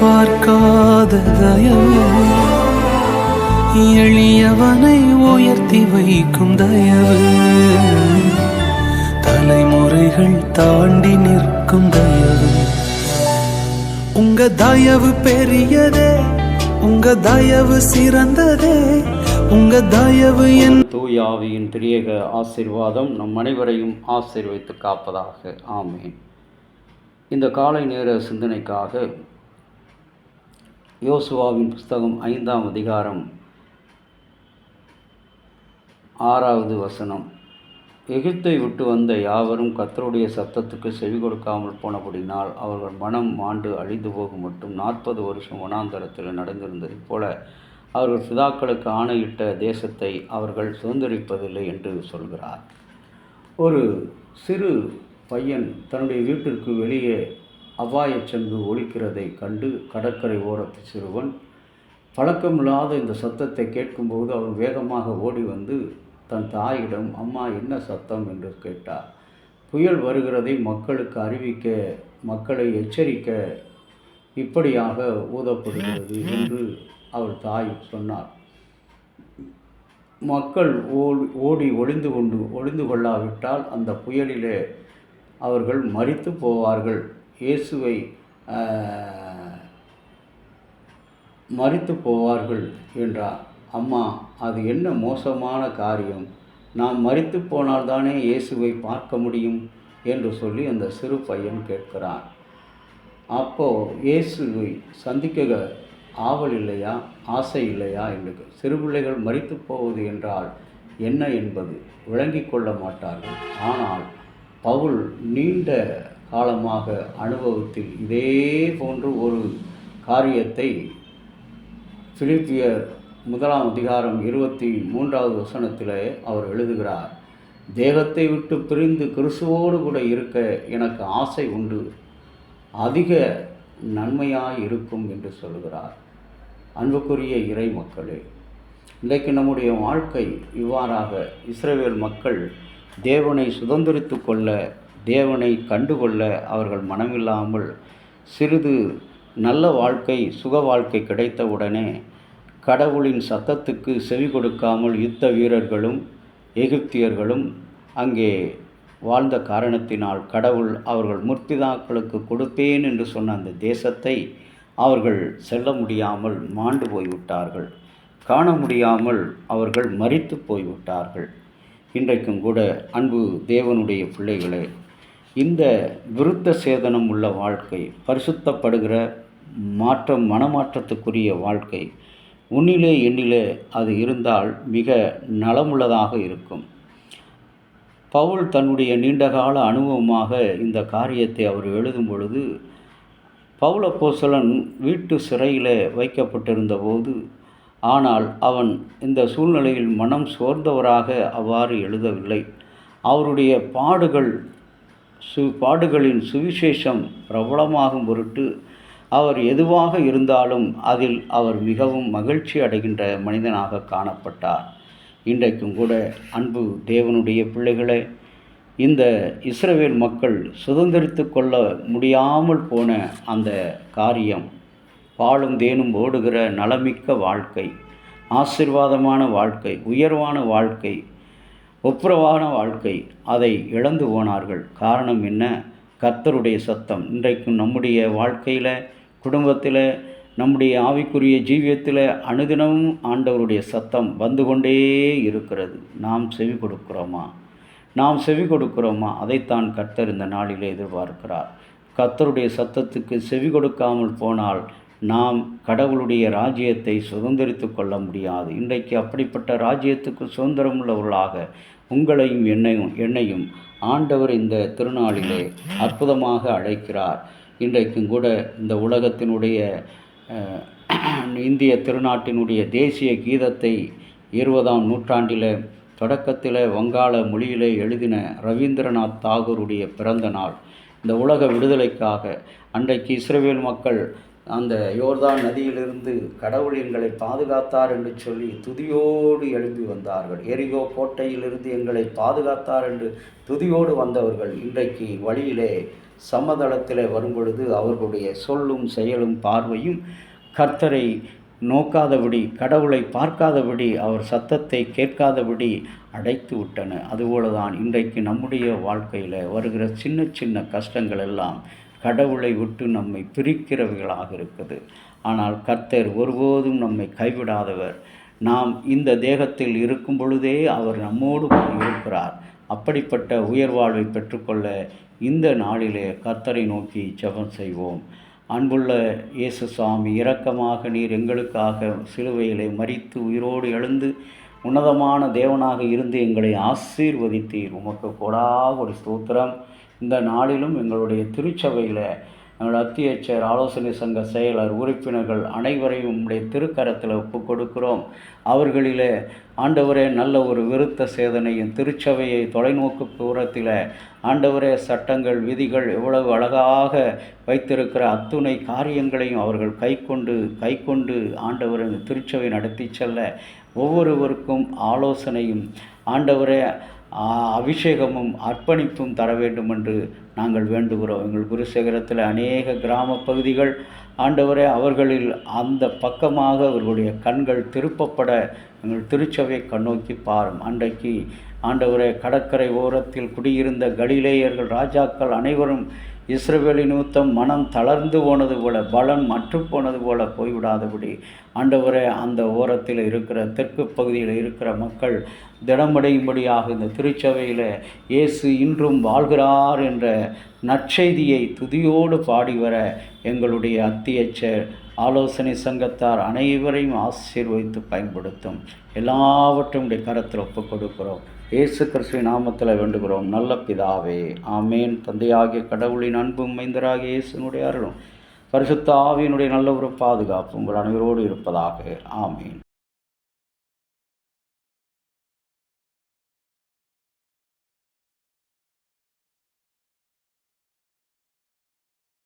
பார்க்காத தயவு, எளியவனை உயர்த்தி வைக்கும் தயவு, தலைமுறைகள் தாண்டி நிற்கும் தயவு. உங்க தயவு பெரியதே, உங்க தயவு சிறந்ததே, உங்க தயவு என் தூயாவியின் திரியேக ஆசீர்வாதம் நம் அனைவரையும் ஆசீர்வதித்து காப்பதாக. ஆமேன். இந்த காலை நேர சிந்தனைக்காக யோசுவாவின் புஸ்தகம் 5ஆம் அதிகாரம் 6வது வசனம். எகிப்தை விட்டு வந்த யாவரும் கர்த்தருடைய சத்தத்துக்கு செவி கொடுக்காமல் போனபடினால் அவர்கள் மனம் மாண்டு அழிந்து போகும் மட்டும் 40 வருஷம் வனாந்தரத்தில் நடந்திருந்ததைப் போல அவர்கள் பிதாக்களுக்கு ஆணையிட்ட தேசத்தை அவர்கள் சுதந்திரிப்பதில்லை என்று சொல்கிறார். ஒரு சிறு பையன் தன்னுடைய வீட்டிற்கு வெளியே அபாயச் சங்கு ஒலிக்கிறதை கண்டு கடற்கரை ஓரத்து சிறுவன் பழக்கமில்லாத இந்த சத்தத்தை கேட்கும்போது அவன் வேகமாக ஓடி வந்து தன் தாயிடம், அம்மா என்ன சத்தம் என்று கேட்டார். புயல் வருகிறதை மக்களுக்கு அறிவிக்க, மக்களை எச்சரிக்க இப்படியாக ஊதப்படுகிறது என்று அவள் தாய் சொன்னார். மக்கள் ஓடி ஒளிந்து கொள்ளாவிட்டால் அந்த புயலிலே அவர்கள் மரித்து போவார்கள், இயேசுவை மரித்து போவார்கள் என்றார். அம்மா, அது என்ன மோசமான காரியம், நாம் மரித்து போனால்தானே இயேசுவை பார்க்க முடியும் என்று சொல்லி அந்த சிறு பையன் கேட்கிறான். அப்போது இயேசுவை சந்திக்க ஆவல் இல்லையா, ஆசை இல்லையா என்று சிறுபிள்ளைகள் மரித்து போவது என்றால் என்ன என்பது விளங்கி கொள்ள மாட்டார்கள். ஆனால் பவுல் நீண்ட காலமாக அனுபவத்தில் இதே போன்று ஒரு காரியத்தை பிலிப்பியர் 1ஆம் அதிகாரம் 23வது வசனத்தில் அவர் எழுதுகிறார். தேகத்தை விட்டு பிரிந்து கிறிஸ்துவோடு கூட இருக்க எனக்கு ஆசை உண்டு, அதிக நன்மையாய் இருக்கும் என்று சொல்கிறார். அன்புக்குரிய இறை மக்களே, இன்றைக்கு நம்முடைய வாழ்க்கை இவ்வாறாக இஸ்ரவேல் மக்கள் தேவனை சுதந்திரித்து கொள்ள, தேவனை கண்டுகொள்ள அவர்கள் மனமில்லாமல் சிறிது நல்ல வாழ்க்கை, சுக வாழ்க்கை கிடைத்தவுடனே கடவுளின் சத்தத்துக்கு செவி கொடுக்காமல் யுத்த வீரர்களும் எகிப்தியர்களும் அங்கே வாழ்ந்த காரணத்தினால் கடவுள் அவர்கள் முற்பிதாக்களுக்கு கொடுப்பேன் என்று சொன்ன அந்த தேசத்தை அவர்கள் செல்ல முடியாமல் மாண்டு போய்விட்டார்கள், காண முடியாமல் அவர்கள் மரித்து போய்விட்டார்கள். இன்றைக்கும் கூட அன்பு தேவனுடைய பிள்ளைகளே, இந்த விருத்த சேதனம் உள்ள வாழ்க்கை, பரிசுத்தப்படுகிற மாற்றம், மனமாற்றத்துக்குரிய வாழ்க்கை உன்னிலே எண்ணிலே அது இருந்தால் மிக நலமுள்ளதாக இருக்கும். பவுல் தன்னுடைய நீண்டகால அனுபவமாக இந்த காரியத்தை அவர் எழுதும் பொழுது, பவுல் அப்போஸ்தலன் வீட்டு சிறையில் வைக்கப்பட்டிருந்த போது, ஆனால் அவன் இந்த சூழ்நிலையில் மனம் சோர்ந்தவராக அவ்வாறு எழுதவில்லை. அவருடைய பாடுகளின் சுவிசேஷம் பிரபலமாகும் பொருட்டு அவர் எதுவாக இருந்தாலும் அதில் அவர் மிகவும் மகிழ்ச்சி அடைகின்ற மனிதனாக காணப்பட்டார். இன்றைக்கும் கூட அன்பு தேவனுடைய பிள்ளைகளே, இந்த இஸ்ரவேல் மக்கள் சுதந்திரித்து கொள்ள முடியாமல் போன அந்த காரியம், பாலும் தேனும் ஓடுகிற நலமிக்க வாழ்க்கை, ஆசீர்வாதமான வாழ்க்கை, உயர்வான வாழ்க்கை, ஒப்புரவான வாழ்க்கை, அதை இழந்து போனார்கள். காரணம் என்ன? கர்த்தருடைய சத்தம். இன்றைக்கும் நம்முடைய வாழ்க்கையில், குடும்பத்தில், நம்முடைய ஆவிக்குரிய ஜீவியத்தில் அனுதினமும் ஆண்டவருடைய சத்தம் வந்து கொண்டே இருக்கிறது. நாம் செவி கொடுக்கிறோமா? அதைத்தான் கர்த்தர் இந்த நாளிலே எதிர்பார்க்கிறார். கர்த்தருடைய சத்தத்துக்கு செவி கொடுக்காமல் போனால் நாம் கடவுளுடைய ராஜ்யத்தை சுதந்திரித்து கொள்ள முடியாது. இன்றைக்கு அப்படிப்பட்ட ராஜ்யத்துக்கு சுதந்திரம் உள்ளவர்களாக உங்களையும் என்னையும் ஆண்டவர் இந்த திருநாளிலே அற்புதமாக அழைக்கிறார். இன்றைக்கும் கூட இந்த உலகத்தினுடைய இந்திய திருநாட்டினுடைய தேசிய கீதத்தை 20ஆம் நூற்றாண்டில் தொடக்கத்தில் வங்காள மொழியிலே எழுதின ரவீந்திரநாத் தாகூருடைய பிறந்த நாள். இந்த உலக விடுதலைக்காக அன்றைக்கு இஸ்ரவேல் மக்கள் அந்த யோர்தான் நதியிலிருந்து கடவுள் எங்களை பாதுகாத்தார் என்று சொல்லி துதியோடு எழும்பி வந்தார்கள். எரிகோ கோட்டையிலிருந்து எங்களை பாதுகாத்தார் என்று துதியோடு வந்தவர்கள் இன்றைக்கு வழியிலே சமதளத்தில் வரும்பொழுது அவர்களுடைய சொல்லும் செயலும் பார்வையும் கர்த்தரை நோக்காதபடி, கடவுளை பார்க்காதபடி, அவர் சத்தத்தை கேட்காதபடி அடைத்து விட்டன. அதுபோல தான் இன்றைக்கு நம்முடைய வாழ்க்கையில் வருகிற சின்ன சின்ன கஷ்டங்கள் எல்லாம் கடவுளை விட்டு நம்மை பிரிக்கிறவைகளாக இருக்குது. ஆனால் கர்த்தர் ஒருபோதும் நம்மை கைவிடாதவர். நாம் இந்த தேகத்தில் இருக்கும் பொழுதே அவர் நம்மோடு இருக்கிறார். அப்படிப்பட்ட உயர்வாழ்வை பெற்றுக்கொள்ள இந்த நாளிலே கர்த்தரை நோக்கி ஜெபம் செய்வோம். அன்புள்ள இயேசு சுவாமி, இரக்கமாக நீர் எங்களுக்காக சிலுவையிலே மரித்து உயிரோடு எழுந்து உன்னதமான தேவனாக இருந்து எங்களை ஆசீர்வதித்தீர். உமக்கு கொடாகொடி ஸ்தோத்திரம். இந்த நாளிலும் எங்களுடைய திருச்சபையில் எங்களுடைய அத்தியட்சர், ஆலோசனை சங்க செயலர், உறுப்பினர்கள் அனைவரையும் உம்முடைய திருக்கரத்தில் ஒப்பு கொடுக்கிறோம். அவர்களிலே ஆண்டவரே நல்ல ஒரு விருத்த சேதனையும், திருச்சபையை தொலைநோக்கு தூரத்தில் ஆண்டவரே சட்டங்கள் விதிகள் எவ்வளவு அழகாக வைத்திருக்கிற அத்துணை காரியங்களையும் அவர்கள் கைக்கொண்டு ஆண்டவரை திருச்சபை நடத்தி செல்ல ஒவ்வொருவருக்கும் ஆலோசனையும் ஆண்டவரே அபிஷேகமும் அர்ப்பணிப்பும் தர வேண்டும் என்று நாங்கள் வேண்டுகிறோம். எங்கள் குருசேகரத்தில் அநேக கிராம பகுதிகள் ஆண்டவரே, அவர்களில் அந்த பக்கமாக அவர்களுடைய கண்கள் திருப்பப்பட எங்கள் திருச்சபை கண்ணோக்கி பாரும். அன்றைக்கு ஆண்டவரே, கடற்கரை ஓரத்தில் குடியிருந்த கலிலேயர்கள் ராஜாக்கள் அனைவரும் இஸ்ரவேலின் நிமித்தம் மனம் தளர்ந்து போனது போல, பலன் மற்றுப்போனது போல போய்விடாதபடி ஆண்டவரே, அந்த ஓரத்தில் இருக்கிற தெற்கு பகுதியில் இருக்கிற மக்கள் திடமடையும்படியாக இந்த திருச்சபையில் இயேசு இன்றும் வாழ்கிறார் என்ற நற்செய்தியை துதியோடு பாடி வர எங்களுடைய அத்தியட்சர், ஆலோசனை சங்கத்தார் அனைவரையும் ஆசீர்வதித்து பயன்படுத்தும். எல்லாவற்றையும் கரத்தில் ஒப்புக் கொடுக்கிறோம். இயேசு கிறிஸ்துவின் நாமத்தில் வேண்டுகிறோம் நல்ல பிதாவே, ஆமேன். தந்தையாகிய கடவுளின் அன்பும் மைந்தராகிய இயேசுனுடைய அருளும் பரிசுத்த ஆவியினுடைய நல்ல ஒரு பாதுகாப்பு உங்கள் அனைவரோடு இருப்பதாக. ஆமேன்.